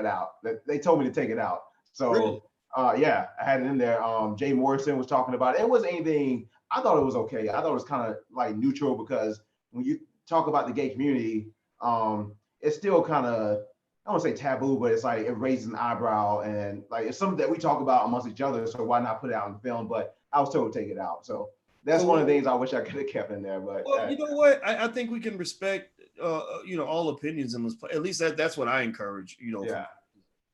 that out. They told me to take it out. Really? So yeah, I had it in there. Jay Morrison was talking about it. It wasn't anything. I thought it was okay. I thought it was kind of like neutral because when you talk about the gay community, it's still kind of, I don't want to say taboo, but it's like it raises an eyebrow, and like it's something that we talk about amongst each other. So why not put it out in film? But I was told to take it out. So that's So one of the things I wish I could have kept in there. But well, you know what? I think we can respect, all opinions in this. At least that's what I encourage. yeah,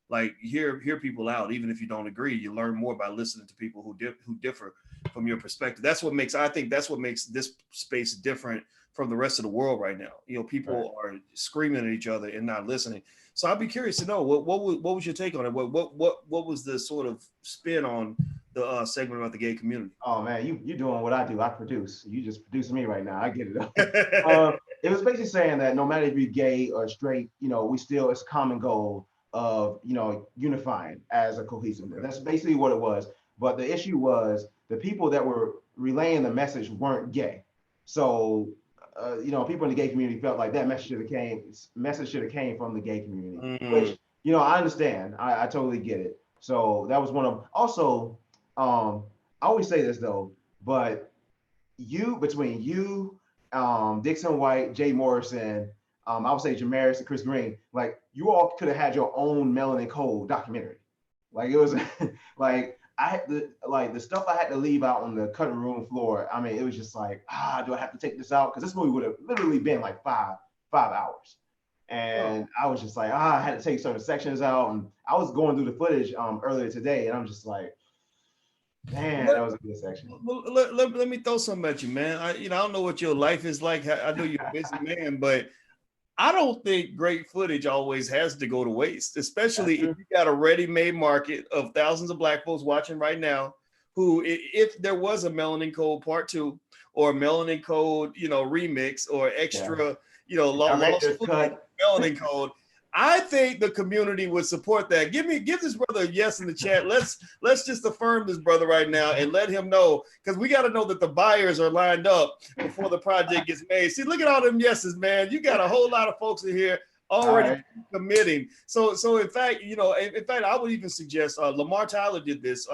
Like hear people out, even if you don't agree. You learn more by listening to people who differ from your perspective. I think that's what makes this space different from the rest of the world right now. People are screaming at each other and not listening. So I'd be curious to know what was your take on it? What was the sort of spin on the segment about the gay community? oh man, you're doing what I do. I produce. You just producing me right now. I get it. Yeah. It was basically saying that no matter if you're gay or straight, we still, it's a common goal of unifying as a cohesiveness. That's basically what it was. But the issue was the people that were relaying the message weren't gay. So people in the gay community felt like that message should have came from the gay community, which I understand. I totally get it. So that was one of also. I always say this though, but between you, Dixon White, Jay Morrison, I would say Jamaris and Chris Green, like you all could have had your own Melanin Code documentary. Like it was like I had the stuff I had to leave out on the cutting room floor. I mean, it was just like, do I have to take this out? Because this movie would have literally been like five hours. And I was just like, I had to take certain sections out. And I was going through the footage earlier today, and I'm just like, man, that was a good section. Well, let me throw something at you, man. I don't know what your life is like. I know you're a busy man, but I don't think great footage always has to go to waste, especially if you got a ready-made market of thousands of Black folks watching right now who, if there was a Melanin Code Part 2 or Melanin Code, remix or extra, lost footage, Melanin Code, I think the community would support that. Give this brother a yes in the chat. Let's just affirm this brother right now and let him know, because we got to know that the buyers are lined up before the project gets made. See, look at all them yeses, man. You got a whole lot of folks in here already committing. So in fact, I would even suggest Lamar Tyler did this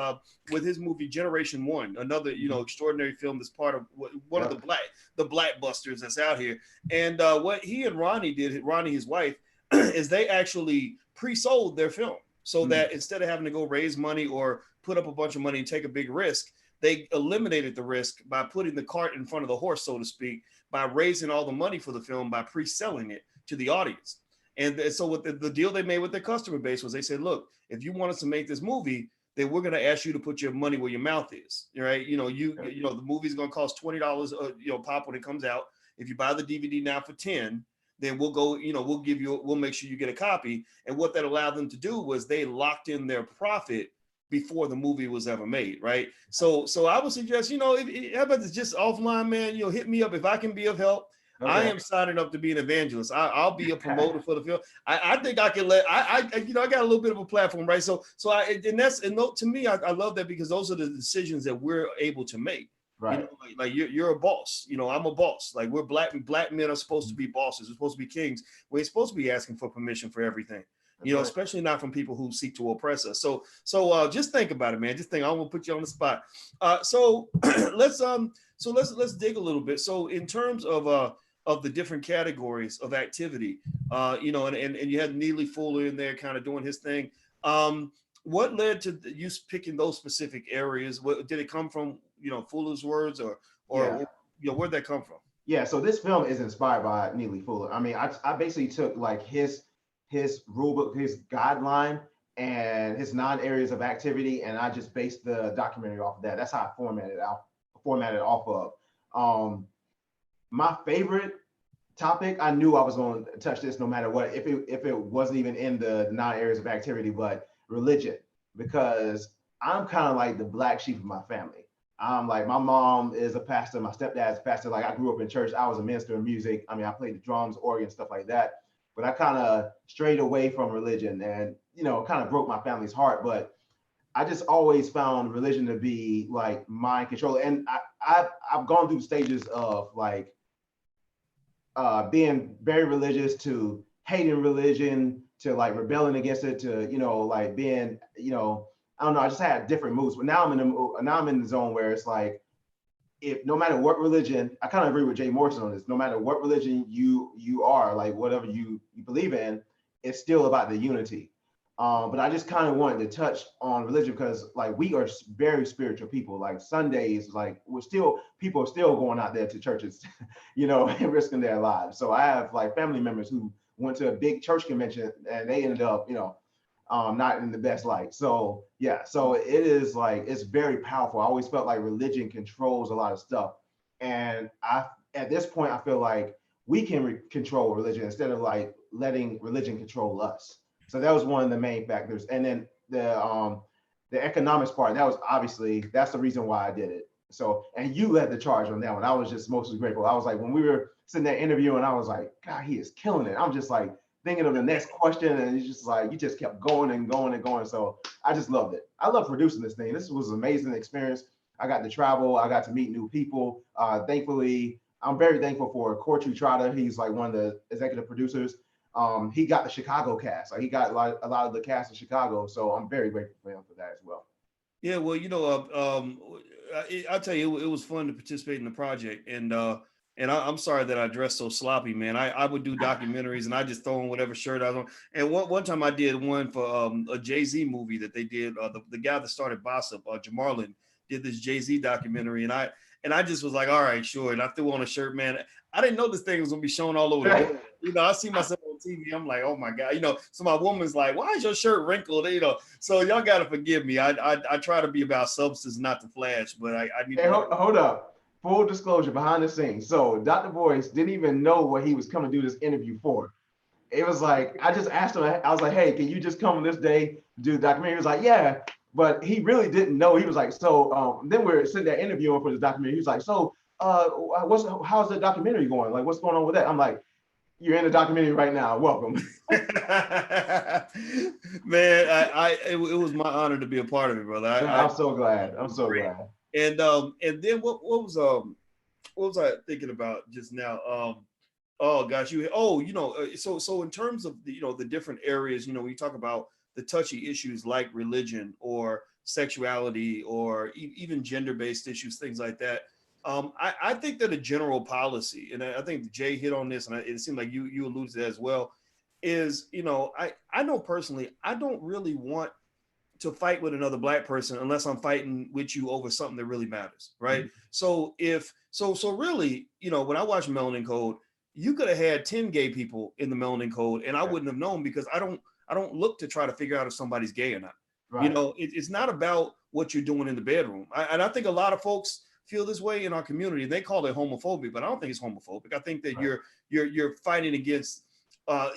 with his movie Generation One, another extraordinary film that's part of one of the black busters that's out here. And what he and Ronnie did, Ronnie his wife, is they actually pre-sold their film so that instead of having to go raise money or put up a bunch of money and take a big risk, they eliminated the risk by putting the cart in front of the horse, so to speak, by raising all the money for the film by pre-selling it to the audience. And so what the deal they made with their customer base was they said, look, if you want us to make this movie, then we're going to ask you to put your money where your mouth is, right? The movie's going to cost $20 pop when it comes out. If you buy the DVD now for 10, then we'll go, we'll make sure you get a copy. And what that allowed them to do was they locked in their profit before the movie was ever made, right? So I would suggest, how about this just offline, man, hit me up if I can be of help. Okay. I am signing up to be an evangelist. I'll be a promoter for the film. I think I can I got a little bit of a platform, right? To me, I love that because those are the decisions that we're able to make. Right. You're a boss. I'm a boss. Like we're black men are supposed to be bosses. We're supposed to be kings. We ain't supposed to be asking for permission for everything. Especially not from people who seek to oppress us. So just think about it, man. Just think. I'm gonna put you on the spot. So let's dig a little bit. So in terms of the different categories of activity, and you had Neely Fuller in there, kind of doing his thing. What led to you picking those specific areas? What did it come from? Fuller's words, or where'd that come from? Yeah, so this film is inspired by Neely Fuller. I mean, I basically took like his rule book, his guideline, and his 9 areas of activity, and I just based the documentary off of that. That's how I formatted off of. My favorite topic, I knew I was going to touch this no matter what, if it wasn't even in the 9 areas of activity, but religion, because I'm kind of like the black sheep of my family. I'm like, my mom is a pastor, my stepdad's a pastor. Like I grew up in church. I was a minister of music. I mean, I played the drums, organ, stuff like that. But I kind of strayed away from religion and, kind of broke my family's heart. But I just always found religion to be like mind control. And I've gone through stages of like being very religious to hating religion to like rebelling against it, to, you know, like being, you know, I don't know, I just had different moods. But now I'm in the zone where it's like, if no matter what religion, I kind of agree with Jay Morrison on this, no matter what religion you are, like whatever you believe in, it's still about the unity. But I just kind of wanted to touch on religion because like we are very spiritual people. Like Sundays, like people are still going out there to churches, you know, and risking their lives. So I have like family members who went to a big church convention and they ended up, you know, not in the best light. So yeah, so it is like it's very powerful. I always felt like religion controls a lot of stuff, and at this point I feel like we can control religion instead of like letting religion control us. So that was one of the main factors. And then the economics part, that was obviously that's the reason why I did it. So and you led the charge on that one. I was just mostly grateful. I was like when we were sitting there interviewing, I was like, God, he is killing it. I'm just like thinking of the next question, and it's just like you just kept going and going and going. So I just loved it. I love producing this thing. This was an amazing experience. I got to travel. I got to meet new people. Thankfully, I'm very thankful for Corey Trotter. He's like one of the executive producers. He got the Chicago cast. Like he got a lot of the cast in Chicago. So I'm very grateful for him for that as well. Yeah, well, you know, I'll tell you, it was fun to participate in the project, and I'm sorry that I dressed so sloppy, man. I would do documentaries, and I just throw on whatever shirt I was on. And one time I did one for a Jay-Z movie that they did. The guy that started Bossip, Jamarlin, did this Jay-Z documentary, and I just was like, all right, sure. And I threw on a shirt, man. I didn't know this thing was gonna be shown all over the world. You know, I see myself on TV. I'm like, oh my God. You know, so my woman's like, why is your shirt wrinkled? You know, so y'all gotta forgive me. I try to be about substance, not the flash, but I need Hey, to hold up. Full disclosure behind the scenes. So Dr. Boyce didn't even know what he was coming to do this interview for. It was like I just asked him. I was like, "Hey, can you just come on this day do the documentary?" He was like, "Yeah," but he really didn't know. He was like, "So." Then we're sitting there interviewing for the documentary. He was like, "So, how's the documentary going? Like, what's going on with that?" I'm like, "You're in the documentary right now. Welcome." Man, it was my honor to be a part of it, brother. I'm so glad. I'm so glad. And then what was I thinking about just now? Oh gosh, you know, so in terms of the, you know, the different areas, you know, we talk about the touchy issues like religion or sexuality or even gender-based issues, things like that. I think that a general policy, and I think Jay hit on this, and it seemed like you alluded to that as well, is, you know, I know personally, I don't really want to fight with another black person unless I'm fighting with you over something that really matters, right? Mm-hmm. So really, you know, when I watch Melanin Code, you could have had 10 gay people in the Melanin Code, and I wouldn't have known because I don't look to try to figure out if somebody's gay or not. Right. You know, it's not about what you're doing in the bedroom. And I think a lot of folks feel this way in our community. They call it homophobic, but I don't think it's homophobic. I think that you're fighting against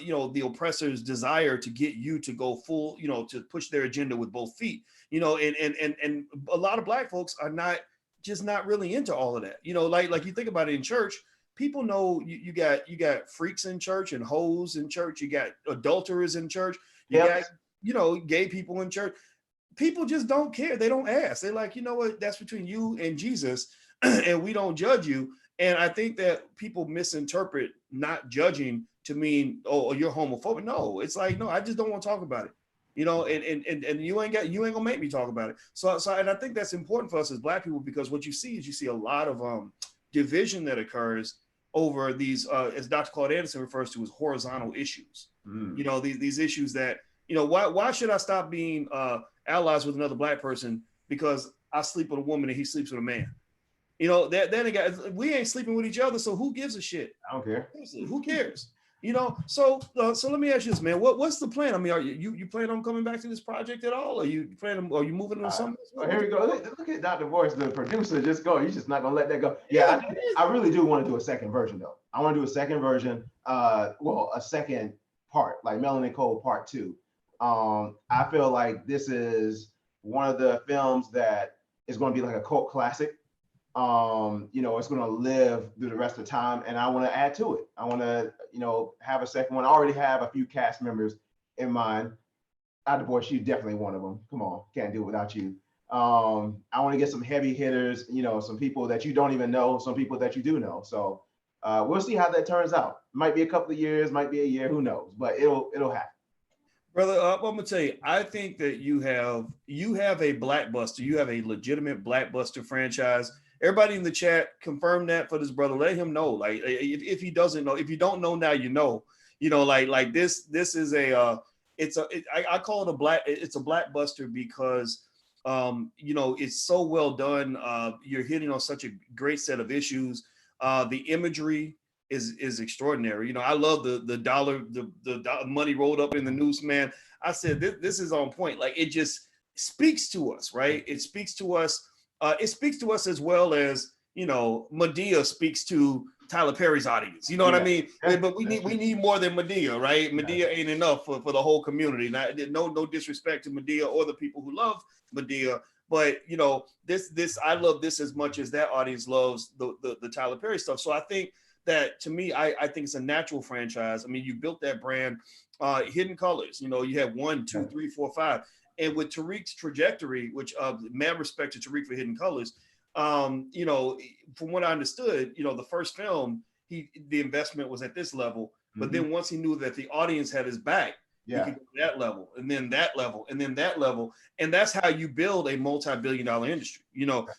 you know, the oppressor's desire to get you to go full, you know, to push their agenda with both feet, you know, and a lot of black folks are not really into all of that. You know, like you think about it in church, people know you got freaks in church and hoes in church. You got adulterers in church. You got, you know, gay people in church. People just don't care. They don't ask. They're like, you know what, that's between you and Jesus, and we don't judge you. And I think that people misinterpret not judging to mean, oh, you're homophobic. No, it's like, no, I just don't want to talk about it. You know, and you ain't gonna make me talk about it. So and I think that's important for us as black people, because what you see is a lot of division that occurs over these, as Dr. Claude Anderson refers to as horizontal issues. You know, these issues that, you know, why should I stop being allies with another black person because I sleep with a woman and he sleeps with a man? You know, we ain't sleeping with each other, so who gives a shit? I don't care. Who cares? You know, so let me ask you this, man. What's the plan? I mean, are you plan on coming back to this project at all? Are you moving on something? Here we go. Look at Dr. Boyce, the producer. Just go. You're just not gonna let that go. Yeah, I really do want to do a second version though. I want to do a second version. Well, a second part, like Melanin Code Part 2. I feel like this is one of the films that is going to be like a cult classic. You know, it's going to live through the rest of the time, and I want to add to it. I want to, you know, have a second one. I already have a few cast members in mind. Dr. Boyce, you definitely one of them. Come on, can't do it without you. I want to get some heavy hitters, you know, some people that you don't even know, some people that you do know. So we'll see how that turns out. Might be a couple of years, might be a year, who knows? But it'll happen. Brother, I'm gonna tell you, I think that you have a blockbuster, you have a legitimate blockbuster franchise. Everybody in the chat confirm that for this brother. Let him know. Like if he doesn't know, if you don't know now, you know. Like this is I call it it's a blockbuster because it's so well done. You're hitting on such a great set of issues. The imagery is extraordinary. I love the dollar, the money rolled up in the noose, man. I said this is on point. Like it just speaks to us, right? It speaks to us. It speaks to us as well as Medea speaks to Tyler Perry's audience. You know what I mean? But we need more than Medea, right? Medea ain't enough for the whole community. No disrespect to Medea or the people who love Medea, but this I love this as much as that audience loves the Tyler Perry stuff. So I think that, to me, I think it's a natural franchise. I mean, you built that brand. Hidden Colors, you have 1, 2, 3, 4, 5, and with Tariq's trajectory, which mad respect to Tariq for Hidden Colors. From what I understood, the first film, the investment was at this level, but then once he knew that the audience had his back, he could go to that level, and then that level, and then that level, and that's how you build a multi-billion-dollar industry.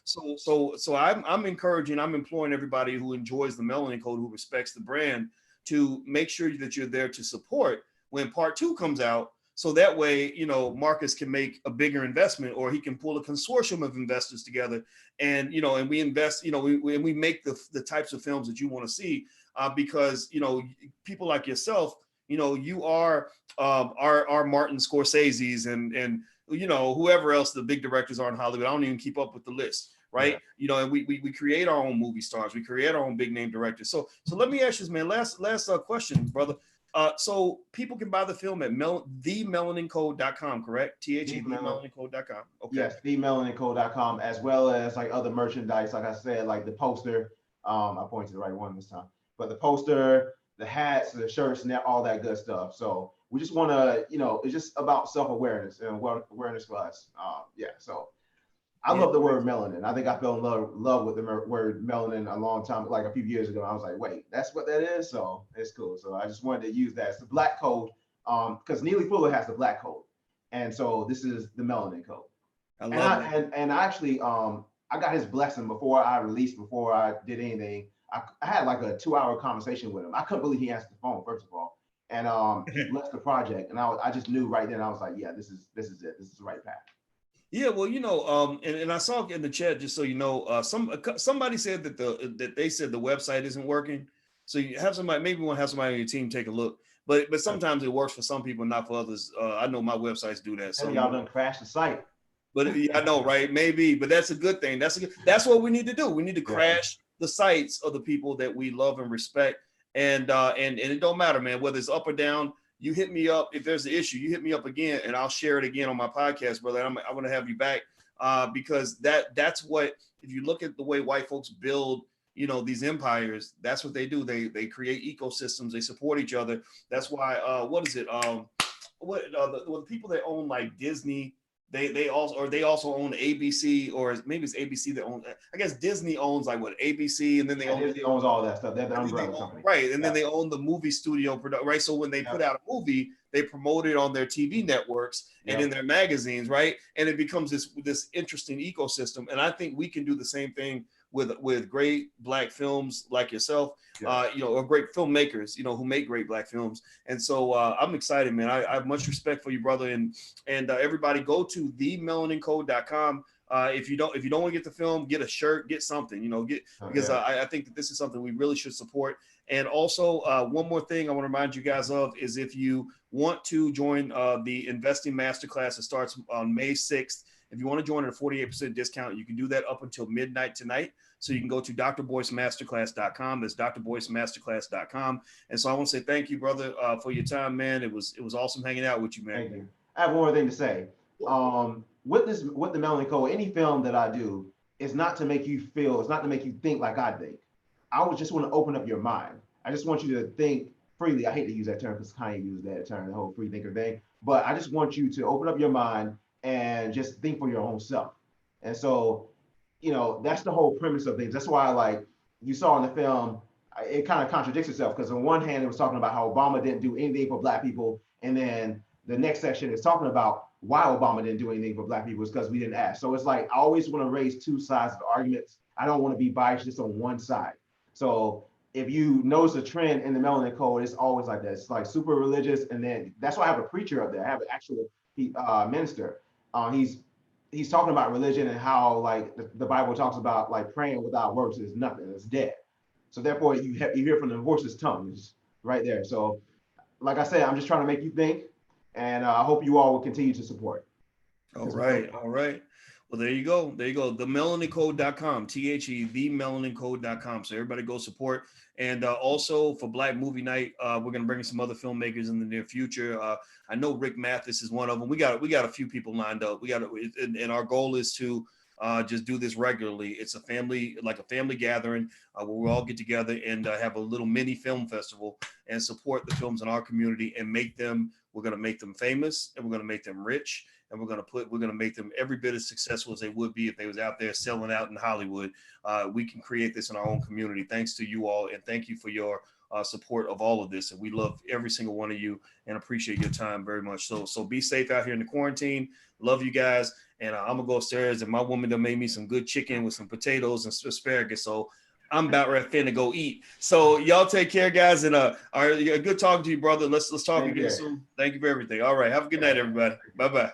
So I'm encouraging, I'm imploring everybody who enjoys the Melanin Code, who respects the brand, to make sure that you're there to support when part 2 comes out. So that way, Marcus can make a bigger investment, or he can pull a consortium of investors together, and and we invest, we make the types of films that you want to see, because people like yourself, you are our Martin Scorsese's and whoever else the big directors are in Hollywood. I don't even keep up with the list, right? And we create our own movie stars, we create our own big name directors. So let me ask you this, man. Last question, brother. So people can buy the film at themelanincode.com, correct? THEmelanincode.com. Okay. Yes, themelanincode.com, as well as like other merchandise, like I said, like the poster. I pointed to the right one this time, but the poster, the hats, the shirts, and all that good stuff. So we just want to, it's just about self-awareness and awareness for us. So I love the word melanin. I think I fell in love with the word melanin a long time, like a few years ago. I was like, wait, that's what that is? So it's cool. So I just wanted to use that. It's the black code, because Neely Fuller has the black code. And so this is the melanin code. And actually, I got his blessing before I did anything. I had like a 2-hour conversation with him. I couldn't believe he answered the phone, first of all. And he blessed the project. And I just knew right then, I was like, yeah, this is it. This is the right path. Yeah, well, and I saw in the chat, just so you know, somebody said that they said the website isn't working. So you have somebody, maybe you want to have somebody on your team take a look. But sometimes it works for some people, not for others. I know my websites do that. So y'all done crashed the site. But I know, right? Maybe, but that's a good thing. That's what we need to do. We need to crash the sites of the people that we love and respect. And it don't matter, man, whether it's up or down. You hit me up if there's an issue. You hit me up again, and I'll share it again on my podcast, brother. I'm going to have you back, because that's what, if you look at the way white folks build, these empires, that's what they do. They create ecosystems. They support each other. That's why. What is it? The people that own like Disney. They also own ABC, or maybe it's ABC that owns. I guess Disney owns like what, ABC, and then Disney owns all that stuff. They're the umbrella company, right? And then they own the movie studio product, right? So when they put out a movie, they promote it on their TV networks and in their magazines, right? And it becomes this interesting ecosystem. And I think we can do the same thing with great Black films like yourself, or great filmmakers, who make great Black films. And so I'm excited, man. I have much respect for you, brother. And everybody go to themelanincode.com. If you don't want to get the film, get a shirt, get something, because I think that this is something we really should support. And also, one more thing I want to remind you guys of is, if you want to join the investing masterclass that starts on May 6th, if you want to join at a 48% discount, you can do that up until midnight tonight. So you can go to drboycemasterclass.com. That's drboycemasterclass.com. And so I want to say thank you, brother, for your time, man. It was awesome hanging out with you, man. Thank you. I have one more thing to say. With the Melanin Code, any film that I do is not to make you feel, it's not to make you think like I think. I would just want to open up your mind. I just want you to think freely. I hate to use that term because Kanye used that term, the whole free thinker thing. But I just want you to open up your mind and just think for your own self. And so, that's the whole premise of things. That's why, like you saw in the film, it kind of contradicts itself, because on one hand, it was talking about how Obama didn't do anything for Black people, and then the next section is talking about why Obama didn't do anything for Black people is because we didn't ask. So it's like I always want to raise two sides of the arguments. I don't want to be biased just on one side. So if you notice a trend in the Melanin Code, it's always like that. It's like super religious, and then that's why I have a preacher up there. I have an actual minister. He's talking about religion and how like the Bible talks about like praying without works is nothing. It's dead. So therefore, you hear from the horse's tongue, it's right there. So, like I said, I'm just trying to make you think, and I hope you all will continue to support. All right. Well, there you go. TheMelaninCode.com, TheMelaninCode.com. So everybody go support. And also for Black Movie Night, we're going to bring some other filmmakers in the near future. I know Rick Mathis is one of them. We got a few people lined up. And our goal is to just do this regularly. It's a family gathering where we all get together and have a little mini film festival and support the films in our community and we're going to make them famous, and we're going to make them rich, and we're going to make them every bit as successful as they would be if they was out there selling out in Hollywood. We can create this in our own community. Thanks to you all, and thank you for your support of all of this. And we love every single one of you and appreciate your time very much. So be safe out here in the quarantine. Love you guys. And I'm gonna go upstairs, and my woman done made me some good chicken with some potatoes and asparagus. So I'm about ready to go eat. So y'all take care, guys. And all right, good talking to you, brother. Let's talk again soon. Thank you for everything. All right, have a good night, everybody. Bye-bye.